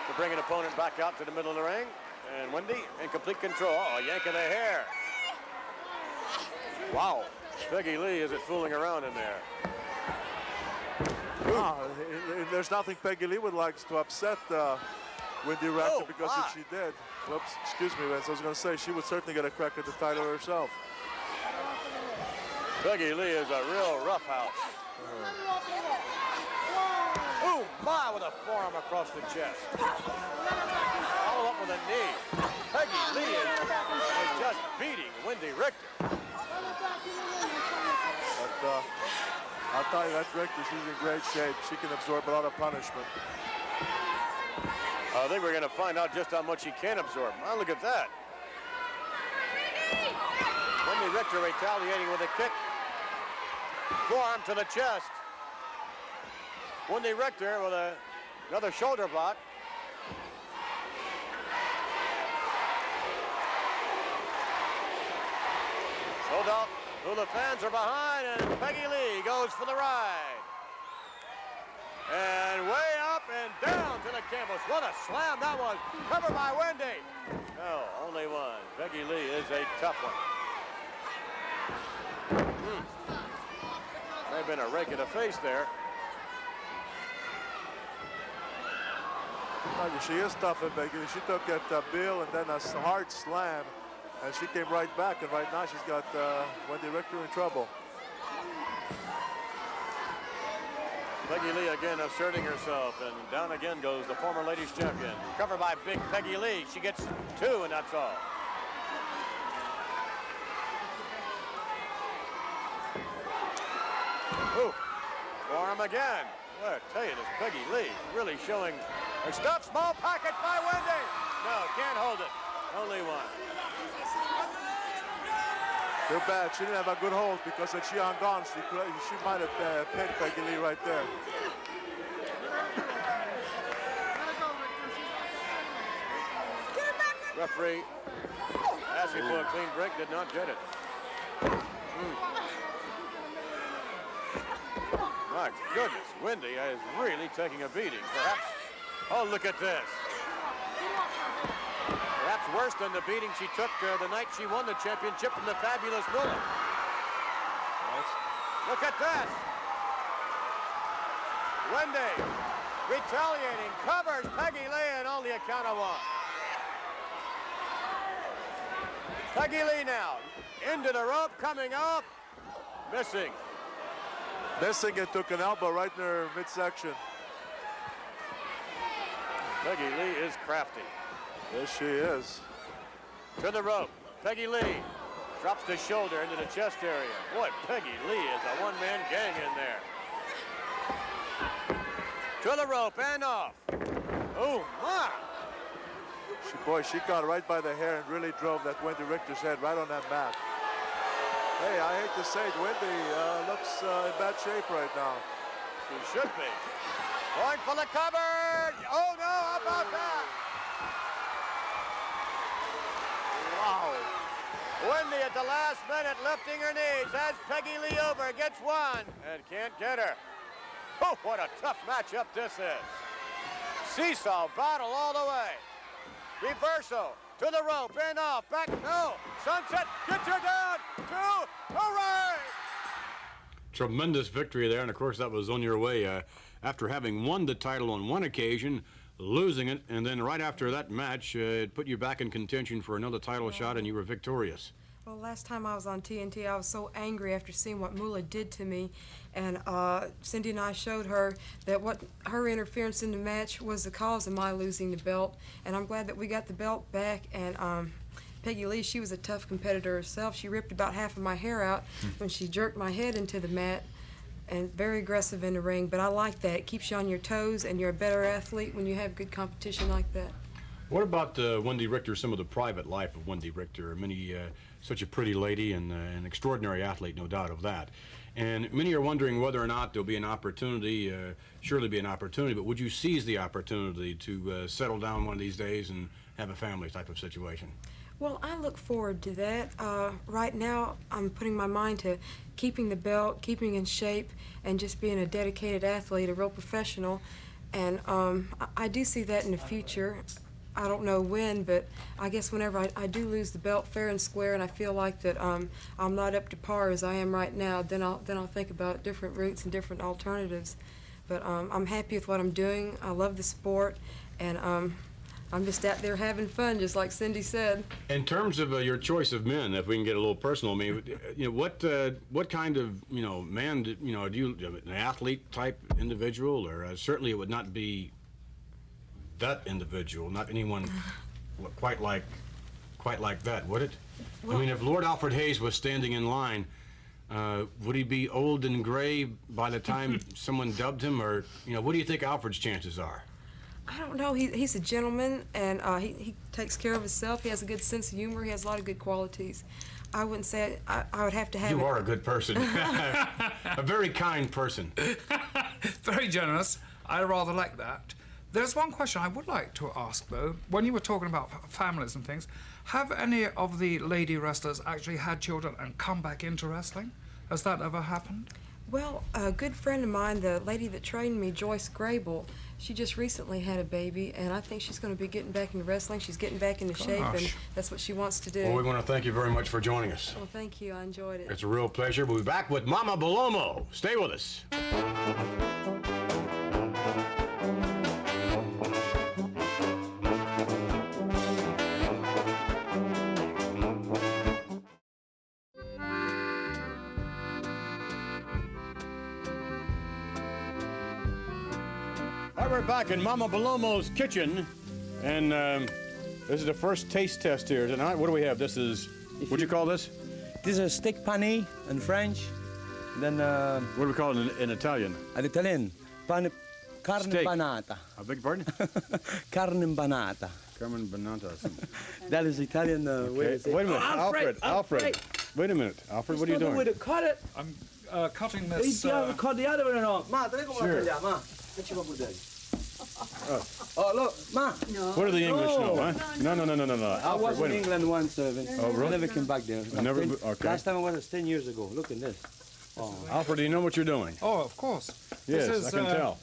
[SPEAKER 1] to bring an opponent back out to the middle of the ring. And Wendy in complete control. A yank of the hair. Wow. Peggy Lee isn't fooling around in there.
[SPEAKER 3] There's nothing Peggy Lee would like to upset Wendy Richter, because if she did, whoops, excuse me, Vince, I was going to say she would certainly get a crack at the title herself.
[SPEAKER 1] Peggy Lee is a real roughhouse. Ooh, my, with a forearm across the chest. Follow up with a knee. Peggy Lee is just beating Wendy Richter.
[SPEAKER 3] I'll tell you that Richter, she's in great shape. She can absorb a lot of punishment.
[SPEAKER 1] I think we're going to find out just how much she can absorb. Oh, look at that. Wendy Richter retaliating with a kick. Forearm to the chest. Wendy Richter with another shoulder block. Sold out who the fans are behind, and Peggy Lee goes for the ride. And way up and down to the canvas. What a slam that was. Covered by Wendy. No, only one. Peggy Lee is a tough one. May have been a rake in the face there.
[SPEAKER 3] She is tough, and Peggy. She took that bill and then a hard slam, and she came right back, and right now she's got Wendy Richter in trouble.
[SPEAKER 1] Peggy Lee again asserting herself, and down again goes the former ladies champion. Covered by big Peggy Lee. She gets 2, and that's all. Ooh, forearm again. Well, I tell you, this Peggy Lee really showing her stuff. Small package by Wendy. No, can't hold it. Only one.
[SPEAKER 3] Too bad she didn't have a good hold, because if she hung on, she might have pinned Peggy Lee right there.
[SPEAKER 1] Referee asking for a clean break, did not get it. My goodness, Wendy is really taking a beating. Perhaps, oh, look at this. Perhaps worse than the beating she took the night she won the championship from the fabulous Muller. Look at this. Wendy retaliating, covers Peggy Lee, and only a count of 1. Peggy Lee now into the rope, coming up, missing.
[SPEAKER 3] Missing and took an elbow right in her midsection.
[SPEAKER 1] Peggy Lee is crafty.
[SPEAKER 3] Yes, she is.
[SPEAKER 1] To the rope. Peggy Lee drops the shoulder into the chest area. Boy, Peggy Lee is a one-man gang in there. To the rope and off. Oh, my.
[SPEAKER 3] She got right by the hair and really drove that Wendy Richter's head right on that mat. Hey, I hate to say it, Wendy looks in bad shape right now.
[SPEAKER 1] She should be. Going for the cover. Oh, no, how about that? Wow. Wendy at the last minute lifting her knees, has Peggy Lee over, gets 1, and can't get her. Oh, what a tough matchup this is. Seesaw battle all the way. Reversal to the rope and off, back, no. Sunset, gets her down, 2, hooray!
[SPEAKER 8] Tremendous victory there, and of course that was on your way after having won the title on one occasion, losing it, and then right after that match, it put you back in contention for another title shot, and you were victorious.
[SPEAKER 14] Well, last time I was on TNT, I was so angry after seeing what Moolah did to me, and Cindy and I showed her that what her interference in the match was the cause of my losing the belt, and I'm glad that we got the belt back. And Peggy Lee, she was a tough competitor herself. She ripped about half of my hair out when she jerked my head into the mat, and very aggressive in the ring, but I like that. It keeps you on your toes, and you're a better athlete when you have good competition like that.
[SPEAKER 8] What about Wendy Richter, some of the private life of Wendy Richter? Such a pretty lady and an extraordinary athlete, no doubt of that. And many are wondering whether or not there'll be an opportunity, surely be an opportunity, but would you seize the opportunity to settle down one of these days and have a family type of situation?
[SPEAKER 14] Well, I look forward to that. Right now, I'm putting my mind to keeping the belt, keeping in shape, and just being a dedicated athlete, a real professional. And I do see that in the future. I don't know when, but I guess whenever I do lose the belt fair and square, and I feel like that I'm not up to par as I am right now, then I'll think about different routes and different alternatives. But I'm happy with what I'm doing. I love the sport, and I'm just out there having fun, just like Cindy said.
[SPEAKER 8] In terms of your choice of men, if we can get a little personal, I mean, what kind of man do you an athlete type individual, or certainly it would not be that individual, not anyone quite like that, would it? Well, I mean, if Lord Alfred Hayes was standing in line, Would he be old and gray by the time someone dubbed him, or what do you think Alfred's chances are?
[SPEAKER 14] I don't know. He's a gentleman, and he takes care of himself. He has a good sense of humor. He has a lot of good qualities. I wouldn't say I would have to have.
[SPEAKER 8] You are a good person. A very kind person.
[SPEAKER 4] Very generous. I rather like that. There's one question I would like to ask, though. When you were talking about families and things, have any of the lady wrestlers actually had children and come back into wrestling? Has that ever happened?
[SPEAKER 14] Well, a good friend of mine, the lady that trained me, Joyce Grable, she just recently had a baby, and I think she's going to be getting back into wrestling. She's getting back into shape, and that's what she wants to do.
[SPEAKER 8] Well, we want to thank you very much for joining us.
[SPEAKER 14] Well, thank you. I enjoyed it.
[SPEAKER 8] It's a real pleasure. We'll be back with Mama Balomo. Stay with us. We're back in Mama Balomo's kitchen, and this is the first taste test here tonight. What do we have? This is, what do you call this?
[SPEAKER 5] This is steak pane in French. Then
[SPEAKER 8] what do we call it in Italian?
[SPEAKER 5] In Italian, carne banata.
[SPEAKER 8] I beg your pardon?
[SPEAKER 5] Carne banata.
[SPEAKER 8] Carne banata.
[SPEAKER 5] That is Italian way to say.
[SPEAKER 8] Wait a minute, Alfred. Wait a minute, Alfred. What are you doing?
[SPEAKER 5] Way to cut it.
[SPEAKER 4] I'm cutting this.
[SPEAKER 5] Cut the other one off. Ma,
[SPEAKER 8] sure.
[SPEAKER 5] Oh, look, Ma.
[SPEAKER 8] No. What do the English know, huh? No. Alfred,
[SPEAKER 5] I was in England once, really? I never came back there.
[SPEAKER 8] Never? Okay.
[SPEAKER 5] Last time I was 10 years ago. Look at this. Oh.
[SPEAKER 8] Alfred, do you know what you're doing?
[SPEAKER 4] Oh, of course.
[SPEAKER 8] Yes,
[SPEAKER 4] this is,
[SPEAKER 8] I can tell.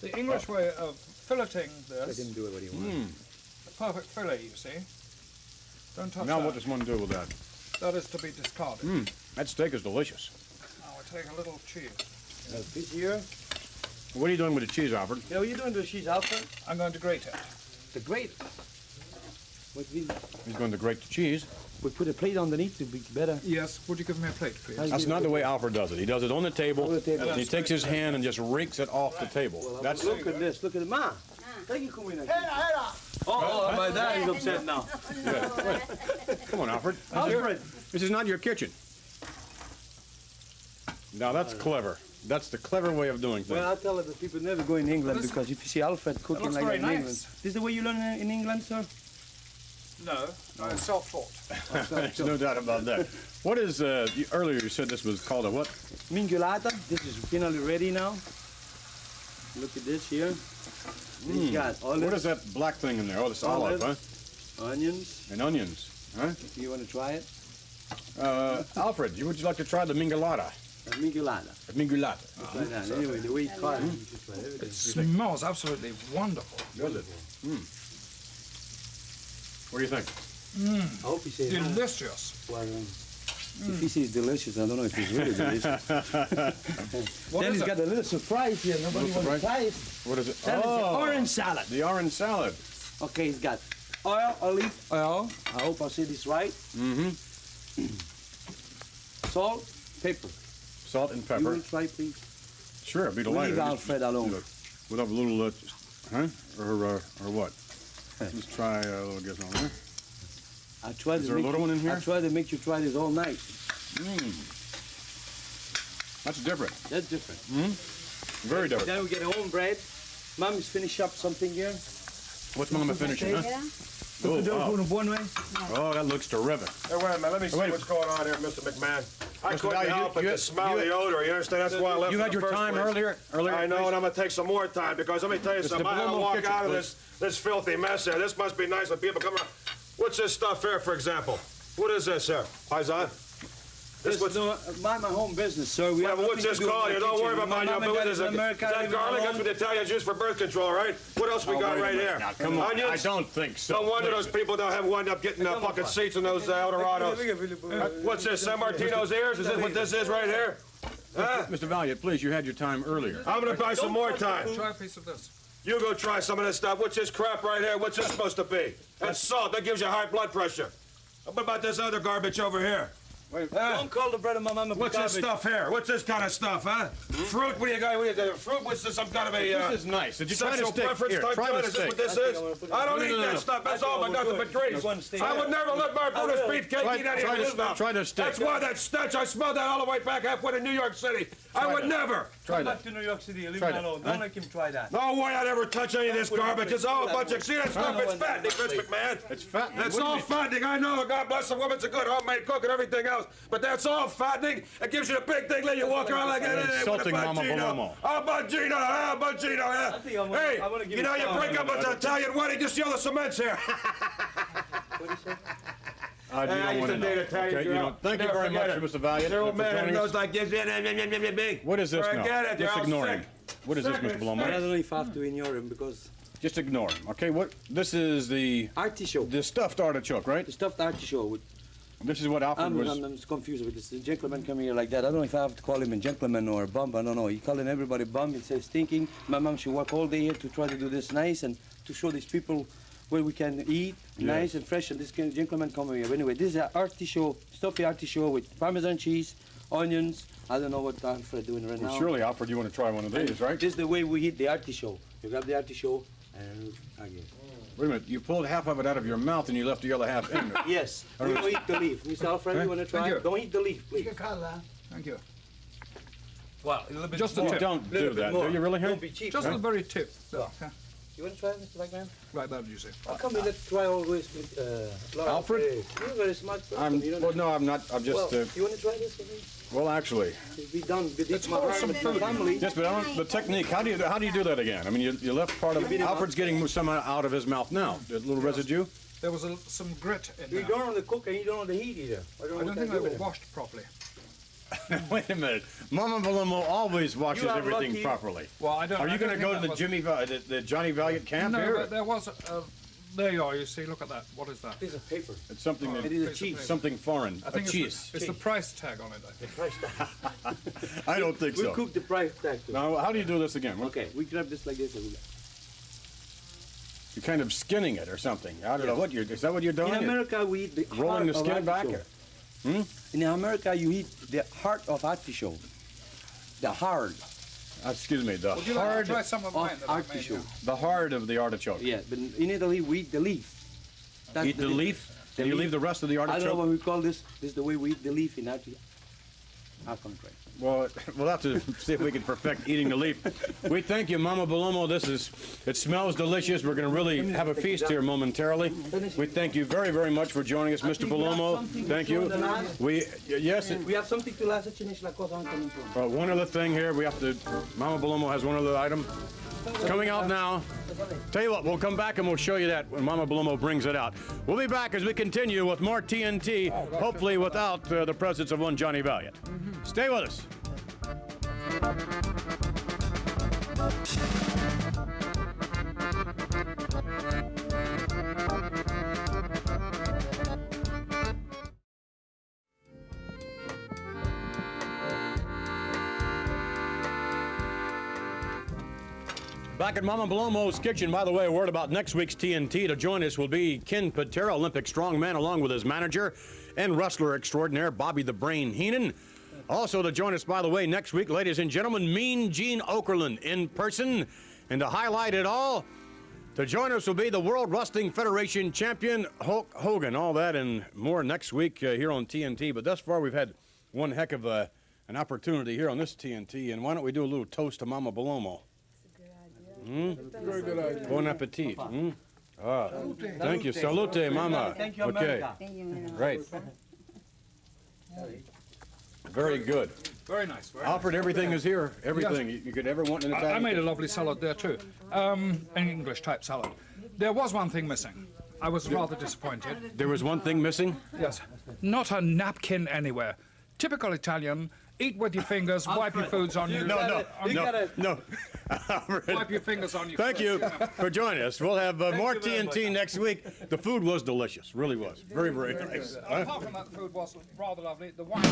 [SPEAKER 4] The English way of filleting this.
[SPEAKER 5] Let him do it what he wants.
[SPEAKER 4] A perfect fillet, you see. Don't touch
[SPEAKER 8] now
[SPEAKER 4] that.
[SPEAKER 8] What does one do with that?
[SPEAKER 4] That is to be discarded.
[SPEAKER 8] That steak is delicious.
[SPEAKER 4] Now I take a little cheese.
[SPEAKER 5] A piece here.
[SPEAKER 8] What are you doing with the cheese, Alfred?
[SPEAKER 5] Yeah, what are you doing with the cheese, Alfred?
[SPEAKER 4] I'm going to grate it.
[SPEAKER 5] To grate?
[SPEAKER 8] He's going to grate the cheese.
[SPEAKER 5] We put a plate underneath to be better.
[SPEAKER 4] Yes, would you give me a plate, please?
[SPEAKER 8] That's not the way Alfred does it. He does it on the table, and he takes his hand and just rakes it off the table.
[SPEAKER 5] Well,
[SPEAKER 8] that's.
[SPEAKER 5] Look at this. Look at it. Ma. Thank you, Kumina. Oh, my dad is upset now.
[SPEAKER 8] Yeah, come on, Alfred.
[SPEAKER 5] Alfred.
[SPEAKER 8] This is not your kitchen. Now, that's clever. That's the clever way of doing things.
[SPEAKER 5] Well, I tell her that people never go in England because if you see Alfred cooking like that in England. This is the way you learn in England, sir?
[SPEAKER 4] No, it's self-taught.
[SPEAKER 8] There's no doubt about that. What is, earlier you said this was called a what?
[SPEAKER 5] Mingulata. This is finally ready now. Look at this here. He's got olives.
[SPEAKER 8] What is that black thing in there? Oh, this olive, huh?
[SPEAKER 5] Onions.
[SPEAKER 8] And onions, huh?
[SPEAKER 5] If you want to try it.
[SPEAKER 8] Alfred, would you like to try the mingulata?
[SPEAKER 5] Mingulata.
[SPEAKER 8] Mingulata.
[SPEAKER 5] Like that. Anyway, the way you cut it.
[SPEAKER 4] It smells absolutely wonderful.
[SPEAKER 8] Does it? What do you think?
[SPEAKER 5] I hope he says
[SPEAKER 4] delicious.
[SPEAKER 5] Well, if he says delicious, I don't know if he's really delicious. Then he's got a little surprise here. Nobody wants to taste.
[SPEAKER 8] What is it?
[SPEAKER 5] That is the orange salad.
[SPEAKER 8] The orange salad.
[SPEAKER 5] Okay, he's got olive oil. I hope I say this right. Salt, pepper.
[SPEAKER 8] Salt and pepper.
[SPEAKER 5] You will try, please?
[SPEAKER 8] Sure, I'd be delighted.
[SPEAKER 5] Leave Alfred alone.
[SPEAKER 8] With a little, huh? Or what? Let's try a little guess on there. Is there a little one in here?
[SPEAKER 5] I tried to make you try this all night.
[SPEAKER 8] That's different.
[SPEAKER 5] That's different.
[SPEAKER 8] Very different.
[SPEAKER 5] Then we get our own bread. Mommy's finish up something here.
[SPEAKER 8] What's Mama finishing, huh? Oh, that looks terrific.
[SPEAKER 9] Hey, wait a minute. Let me see what's going on here, Mr. McMahon. I couldn't help but to smell the odor. You understand? That's why I left.
[SPEAKER 8] You had your time earlier.
[SPEAKER 9] I know, and I'm going to take some more time because let me tell you something. I gotta walk out of this filthy mess here. This must be nice when people come around. What's this stuff here, for example? What is this here? Paisan?
[SPEAKER 5] This was my home business, sir.
[SPEAKER 9] What's this called here? Don't worry about your business. Is that garlic? That's what the Italians use for birth control, right? What else we got right here?
[SPEAKER 8] Now, come on.
[SPEAKER 9] Onions?
[SPEAKER 8] I don't think so.
[SPEAKER 9] No wonder those people don't wind up getting fucking seats in those Eldorados. What's this? San Martino's ears? Is this what this is right here? Huh?
[SPEAKER 8] Mr. Valiant, please, you had your time earlier.
[SPEAKER 9] I'm going to buy some more time.
[SPEAKER 4] Try a piece of this.
[SPEAKER 9] You go try some of this stuff. What's this crap right here? What's this supposed to be? That's salt. That gives you high blood pressure. What about this other garbage over here?
[SPEAKER 5] Don't call the bread of my mama.
[SPEAKER 9] What's this stuff here? What's this kind of stuff, huh? Fruit? What do you got? What do you, fruit? What's this? Some kind of a
[SPEAKER 8] This is nice. Did you try to
[SPEAKER 9] sexual
[SPEAKER 8] stick?
[SPEAKER 9] preference
[SPEAKER 8] Here,
[SPEAKER 9] type
[SPEAKER 8] try
[SPEAKER 9] deal?
[SPEAKER 8] to
[SPEAKER 9] Is this what
[SPEAKER 8] stick.
[SPEAKER 9] this is? I don't eat that stuff. That's all I got the grease. I would never let my Brutus Beefcake eat any of this stuff.
[SPEAKER 8] Try to stick.
[SPEAKER 9] That's why that stench. I smelled that all the way back halfway to New York City. I would never.
[SPEAKER 5] Come back to New York City. Leave
[SPEAKER 8] Try
[SPEAKER 5] him
[SPEAKER 8] that.
[SPEAKER 5] alone. Don't let him try that.
[SPEAKER 9] No way I'd ever touch any of this garbage. It's all a bunch of... See that stuff? It's fattening, Vince McMahon.
[SPEAKER 8] It's fattening.
[SPEAKER 9] That's
[SPEAKER 8] What do you
[SPEAKER 9] all
[SPEAKER 8] mean?
[SPEAKER 9] fattening. I know. God bless the woman's a good homemade cook and everything else. But that's all fattening. It gives you the big thing, let you walk around like that.
[SPEAKER 8] Insulting Mama Balomo.
[SPEAKER 9] Oh, Bongino. Oh, Bongino.
[SPEAKER 5] I think I'm gonna-
[SPEAKER 9] Hey,
[SPEAKER 5] I'm gonna give
[SPEAKER 9] you know,
[SPEAKER 5] it
[SPEAKER 9] you
[SPEAKER 5] some.
[SPEAKER 9] break up an Italian wedding, just yell the cement's here.
[SPEAKER 8] You
[SPEAKER 9] I
[SPEAKER 8] don't
[SPEAKER 9] used
[SPEAKER 8] want
[SPEAKER 9] to
[SPEAKER 8] to
[SPEAKER 9] date
[SPEAKER 8] know.
[SPEAKER 9] an Italian
[SPEAKER 8] Okay, you
[SPEAKER 9] girl.
[SPEAKER 8] know, thank you
[SPEAKER 9] Never
[SPEAKER 8] very much,
[SPEAKER 9] forget it.
[SPEAKER 8] Mr. Valiant.
[SPEAKER 9] They're old
[SPEAKER 8] for
[SPEAKER 9] man
[SPEAKER 8] joining
[SPEAKER 9] who
[SPEAKER 8] us.
[SPEAKER 9] goes like this.
[SPEAKER 8] What is this now?
[SPEAKER 9] Forget it. They're
[SPEAKER 8] Just
[SPEAKER 9] all
[SPEAKER 8] ignore
[SPEAKER 9] sick.
[SPEAKER 8] him. What is this, Mr.
[SPEAKER 5] I
[SPEAKER 8] Balomo?
[SPEAKER 5] don't know if I have to ignore him because
[SPEAKER 8] Just ignore him. Okay, what? This is the
[SPEAKER 5] artichoke.
[SPEAKER 8] the stuffed artichoke, right?
[SPEAKER 5] The stuffed artichoke. With,
[SPEAKER 8] This is what Alfred was.
[SPEAKER 5] I'm confused with this. The gentleman come here like that. I don't know if I have to call him a gentleman or a bum. I don't know. He calling everybody bum. He says stinking. My mom should work all day here to try to do this nice and to show these people where we can eat nice and fresh. And this gentleman come here. Anyway, this is an artichoke, stuffed artichoke with Parmesan cheese, onions. I don't know what Alfred doing right
[SPEAKER 8] Well,
[SPEAKER 5] now.
[SPEAKER 8] surely, Alfred, you want to try one of these, right?
[SPEAKER 5] This is the way we eat the artichoke. You grab the artichoke and again.
[SPEAKER 8] Wait a minute. You pulled half of it out of your mouth and you left the other half in there.
[SPEAKER 5] Yes. We don't eat the leaf. Mr. Alfred, you want to try?
[SPEAKER 4] Thank you.
[SPEAKER 5] Don't eat the leaf, please.
[SPEAKER 4] Thank you.
[SPEAKER 5] Well, a little bit
[SPEAKER 4] Just a
[SPEAKER 5] more.
[SPEAKER 4] tip.
[SPEAKER 8] Don't do
[SPEAKER 5] Little bit
[SPEAKER 8] that.
[SPEAKER 5] more.
[SPEAKER 8] Do you really,
[SPEAKER 5] Don't be cheap.
[SPEAKER 4] Just
[SPEAKER 5] huh?
[SPEAKER 4] the very tip.
[SPEAKER 5] So.
[SPEAKER 4] Okay.
[SPEAKER 5] You want to try, Mr. Blackman?
[SPEAKER 4] Right there, you see.
[SPEAKER 5] How come you let try always with Laura?
[SPEAKER 8] Alfred?
[SPEAKER 5] Hey, you're a very smart person. You don't
[SPEAKER 8] Well, no, I'm not. I'm just.
[SPEAKER 5] Well, you want to try this with me?
[SPEAKER 8] Well, actually,
[SPEAKER 5] It'll be done. It's my
[SPEAKER 4] wholesome food.
[SPEAKER 5] family.
[SPEAKER 8] yes, but I don't, the technique. How do you do that again? I mean, you left part of Alfred's getting some out of his mouth now. A little residue.
[SPEAKER 4] There was some grit in
[SPEAKER 5] You
[SPEAKER 4] there.
[SPEAKER 5] don't know the cook and you don't know the heat either.
[SPEAKER 4] I don't think they were washed properly.
[SPEAKER 8] Wait a minute. Mama Balomo always washes
[SPEAKER 5] You are
[SPEAKER 8] everything
[SPEAKER 5] lucky.
[SPEAKER 8] properly.
[SPEAKER 4] Well, I don't.
[SPEAKER 8] Are
[SPEAKER 4] I
[SPEAKER 8] you
[SPEAKER 4] don't
[SPEAKER 8] going to go
[SPEAKER 4] think
[SPEAKER 8] to
[SPEAKER 4] that
[SPEAKER 8] the
[SPEAKER 4] was-
[SPEAKER 8] the Johnny Valiant camp
[SPEAKER 4] No,
[SPEAKER 8] here?
[SPEAKER 4] but there was. There you are. You see. Look at that. What is that?
[SPEAKER 5] Piece of paper.
[SPEAKER 8] It's something that
[SPEAKER 5] It is a cheese.
[SPEAKER 8] something foreign.
[SPEAKER 4] I think
[SPEAKER 8] a cheese.
[SPEAKER 4] it's the price tag on it. I think.
[SPEAKER 5] Price tag.
[SPEAKER 8] I don't think
[SPEAKER 5] We
[SPEAKER 8] so.
[SPEAKER 5] cook the price tag too.
[SPEAKER 8] Now, how do you do this again?
[SPEAKER 5] Okay, we grab this like this. And
[SPEAKER 8] You're kind of skinning it or something. I don't know what you're. Is that what you're doing?
[SPEAKER 5] in America, we eat the
[SPEAKER 8] Rolling
[SPEAKER 5] heart
[SPEAKER 8] the
[SPEAKER 5] of
[SPEAKER 8] skin back?
[SPEAKER 5] artichoke. In America, you eat the heart of artichoke. The heart
[SPEAKER 8] Excuse me. The
[SPEAKER 4] Would you like to
[SPEAKER 8] hard,
[SPEAKER 4] try some of mine
[SPEAKER 5] of
[SPEAKER 4] that I made
[SPEAKER 5] artichoke.
[SPEAKER 4] here?
[SPEAKER 8] the heart of the artichoke.
[SPEAKER 5] Yeah, but in Italy, we eat the leaf. That's
[SPEAKER 8] Eat the leaf. And you leave the rest of the
[SPEAKER 5] I don't know
[SPEAKER 8] artichoke.
[SPEAKER 5] what we call this. This is the way we eat the leaf in artichoke. I'll come try.
[SPEAKER 8] Well, we'll have to see if we can perfect eating the leaf. We thank you, Mama Balomo. It smells delicious. We're going to really have a feast here momentarily. We thank you very, very much for joining us, Mr. Balomo. Thank you. Yes.
[SPEAKER 5] We have something to last finish la cosa anche non pronta.
[SPEAKER 8] One other thing here. We have to. Mama Balomo has one other item. It's coming out now. Tell you what, we'll come back and we'll show you that when Mama Balomo brings it out. We'll be back as we continue with more TNT, hopefully without the presence of one Johnny Valiant. Stay with us. Back at Mama Balomo's kitchen. By the way, a word about next week's TNT. To join us will be Ken Patera, Olympic strongman, along with his manager and wrestler extraordinaire, Bobby the Brain Heenan. Also to join us, by the way, next week, ladies and gentlemen, Mean Gene Okerlund in person. And to highlight it all, to join us will be the World Wrestling Federation champion, Hulk Hogan. All that and more next week here on TNT. But thus far, we've had one heck of an opportunity here on this TNT. And why don't we do a little toast to Mama Balomo?
[SPEAKER 2] Very good idea.
[SPEAKER 8] Bon appetit. Ah, thank you. Salute, Mama.
[SPEAKER 5] Thank you,
[SPEAKER 8] Okay,
[SPEAKER 5] America.
[SPEAKER 8] great. Very good.
[SPEAKER 4] Very nice. Very
[SPEAKER 8] Alfred, everything is here. Everything you could ever want in
[SPEAKER 4] nice.
[SPEAKER 8] Italian.
[SPEAKER 4] I made a lovely salad there too, an English type salad. There was one thing missing. I was rather disappointed.
[SPEAKER 8] There was one thing missing.
[SPEAKER 4] Yes, not a napkin anywhere. Typical Italian. Eat with your fingers. Wipe your foods on you.
[SPEAKER 8] No.
[SPEAKER 4] Wipe your fingers on you.
[SPEAKER 8] Thank you for joining us. We'll have more TNT next week. The food was delicious. Really was. Very, very nice.
[SPEAKER 4] Apart from that, the food was rather lovely. The wine.